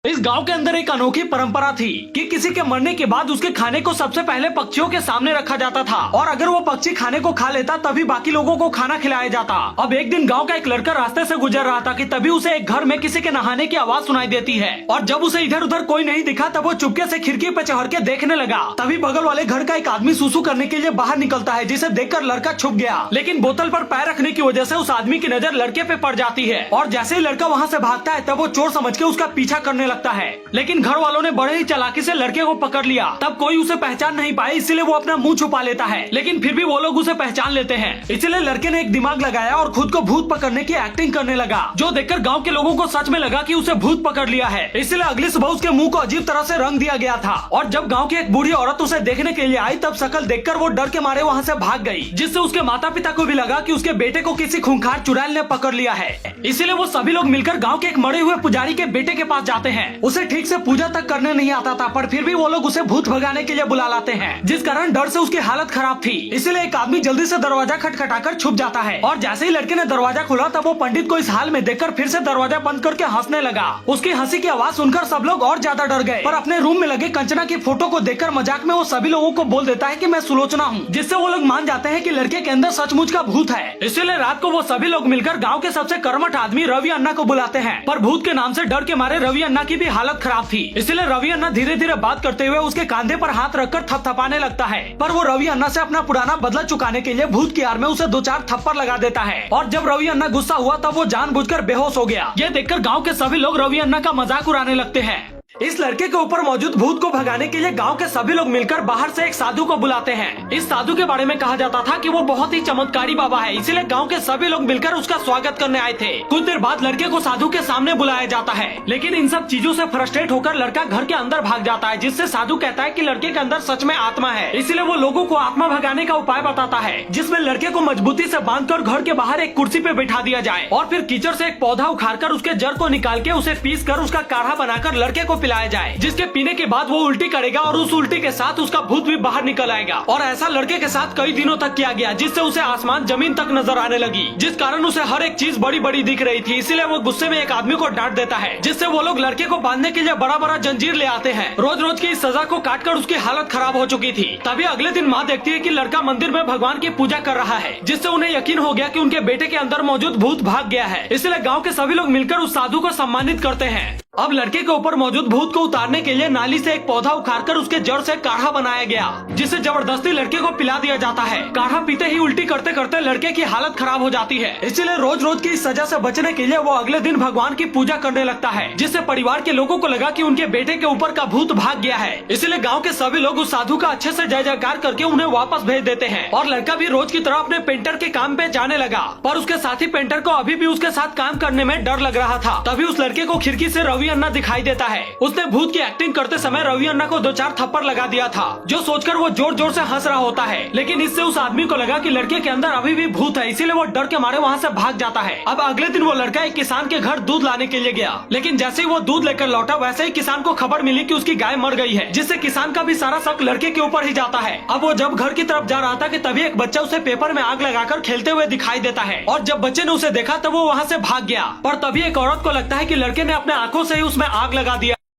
इस गांव के अंदर एक अनोखी परंपरा थी कि किसी के मरने के बाद उसके खाने को सबसे पहले पक्षियों के सामने रखा जाता था और अगर वो पक्षी खाने को खा लेता तभी बाकी लोगों को खाना खिलाया जाता। अब एक दिन गांव का एक लड़का रास्ते से गुजर रहा था कि तभी उसे एक घर में किसी के नहाने की आवाज सुनाई देती है और जब उसे इधर उधर कोई नहीं दिखा तब वो चुपके से खिड़की पे चढ़ के देखने लगा। तभी बगल वाले घर का एक आदमी सुसु करने के लिए बाहर निकलता है, जिसे देखकर लड़का छुप गया। लेकिन बोतल पर पैर रखने की वजह से उस आदमी की नजर लड़के पे पड़ जाती है और जैसे ही लड़का वहाँ से भागता है तब वो चोर समझ के उसका पीछा करने लगता है। लेकिन घर वालों ने बड़े ही चालाकी से लड़के को पकड़ लिया। तब कोई उसे पहचान नहीं पाए, इसीलिए वो अपना मुंह छुपा लेता है, लेकिन फिर भी वो लोग उसे पहचान लेते हैं। इसलिए लड़के ने एक दिमाग लगाया और खुद को भूत पकड़ने की एक्टिंग करने लगा, जो देखकर गांव के लोगों को सच में लगा कि उसे भूत पकड़ लिया है। इसलिए अगली सुबह उसके मुंह को अजीब तरह से रंग दिया गया था और जब गाँव की एक बूढ़ी औरत उसे देखने के लिए आई तब शक्ल देखकर वो डर के मारे वहाँ से भाग गई, जिससे उसके माता पिता को भी लगा कि उसके बेटे को किसी खूंखार चुड़ैल ने पकड़ लिया है। इसीलिए वो सभी लोग मिलकर गाँव के एक मरे हुए पुजारी के बेटे के पास जाते हैं। उसे ठीक से पूजा तक करने नहीं आता था, पर फिर भी वो लोग उसे भूत भगाने के लिए बुला लाते हैं, जिस कारण डर से उसकी हालत खराब थी। इसलिए एक आदमी जल्दी से दरवाजा खटखटाकर छुप जाता है और जैसे ही लड़के ने दरवाजा खोला तब वो पंडित को इस हाल में देखकर फिर से दरवाजा बंद करके हंसने लगा। उसकी हंसी की आवाज सुनकर सब लोग और ज्यादा डर गए, पर अपने रूम में लगे कंचना की फोटो को देखकर मजाक में वो सभी लोगों को बोल देता है कि मैं सुलोचना हूँ, जिससे वो लोग मान जाते हैं कि लड़के के अंदर सचमुच का भूत है। इसीलिए रात को वो सभी लोग मिलकर गाँव के सबसे कर्मठ आदमी रवि अन्ना को बुलाते हैं, पर भूत के नाम से डर के मारे रवि अन्ना की भी हालत खराब थी। इसलिए रवि अन्ना धीरे धीरे बात करते हुए उसके कांधे पर हाथ रखकर थपथपाने लगता है, पर वो रवि अन्ना से अपना पुराना बदला चुकाने के लिए भूत की आड़ में उसे 2-4 थप्पड़ लगा देता है और जब रवि अन्ना गुस्सा हुआ तब वो जानबूझकर बेहोश हो गया। ये देखकर गांव के सभी लोग रवि अन्ना का मजाक उड़ाने लगते हैं। इस लड़के के ऊपर मौजूद भूत को भगाने के लिए गांव के सभी लोग मिलकर बाहर से एक साधु को बुलाते हैं। इस साधु के बारे में कहा जाता था कि वो बहुत ही चमत्कारी बाबा है, इसीलिए गांव के सभी लोग मिलकर उसका स्वागत करने आए थे। कुछ देर बाद लड़के को साधु के सामने बुलाया जाता है, लेकिन इन सब चीजों से फ्रस्ट्रेट होकर लड़का घर के अंदर भाग जाता है, जिससे साधु कहता है कि लड़के के अंदर सच में आत्मा है। इसलिए वो लोगों को आत्मा भगाने का उपाय बताता है, जिसमें लड़के को मजबूती से बांधकर घर के बाहर एक कुर्सी पे बैठा दिया जाए और फिर कीचड़ से एक पौधा उखाड़कर उसके जड़ को निकाल के उसे पीस कर उसका काढ़ा बनाकर लड़के को पिलाया जाए, जिसके पीने के बाद वो उल्टी करेगा और उस उल्टी के साथ उसका भूत भी बाहर निकल आएगा। और ऐसा लड़के के साथ कई दिनों तक किया गया, जिससे उसे आसमान जमीन तक नजर आने लगी, जिस कारण उसे हर एक चीज बड़ी बड़ी दिख रही थी। इसीलिए वो गुस्से में एक आदमी को डांट देता है, जिससे वो लोग लड़के को बांधने के लिए बड़ा बड़ा जंजीर ले आते हैं। रोज रोज की इस सजा को काटकर उसकी हालत खराब हो चुकी थी। तभी अगले दिन माँ देखती है कि लड़का मंदिर में भगवान की पूजा कर रहा है, जिससे उन्हें यकीन हो गया कि उनके बेटे के अंदर मौजूद भूत भाग गया है। इसलिए गाँव के सभी लोग मिलकर उस साधु को सम्मानित करते हैं। अब लड़के के ऊपर मौजूद भूत को उतारने के लिए नाली से एक पौधा उखाड़कर उसके जड़ से काढ़ा बनाया गया, जिसे जबरदस्ती लड़के को पिला दिया जाता है। काढ़ा पीते ही उल्टी करते करते लड़के की हालत खराब हो जाती है। इसीलिए रोज रोज की इस सजा से बचने के लिए वो अगले दिन भगवान की पूजा करने लगता है, जिससे परिवार के लोगों को लगा कि उनके बेटे के ऊपर का भूत भाग गया है। इसलिए गाँव के सभी लोग उस साधु का अच्छे से जय जयकार करके उन्हें वापस भेज देते हैं और लड़का भी रोज की तरह अपने पेंटर के काम पे जाने लगा। पर उसके साथी पेंटर को अभी भी उसके साथ काम करने में डर लग रहा था। तभी उस लड़के को खिड़की से रवि अन्ना दिखाई देता है। उसने भूत की एक्टिंग करते समय रवि अन्ना को 2-4 थप्पड़ लगा दिया था, जो सोचकर वो जोर जोर से हंस रहा होता है। लेकिन इससे उस आदमी को लगा कि लड़के के अंदर अभी भी भूत है, इसीलिए वो डर के मारे वहाँ से भाग जाता है। अब अगले दिन वो लड़का एक किसान के घर दूध लाने के लिए गया, लेकिन जैसे ही वो दूध लेकर लौटा वैसे ही किसान को खबर मिली कि उसकी गाय मर गई है, जिससे किसान का भी सारा शक लड़के के ऊपर ही जाता है। अब वो जब घर की तरफ जा रहा था कि तभी एक बच्चा उसे पेपर में आग लगाकर खेलते हुए दिखाई देता है और जब बच्चे ने उसे देखा तब वो वहाँ से भाग गया। पर तभी एक औरत को लगता है कि लड़के ने अपने आंखों से ही उसमें आग लगा दिया।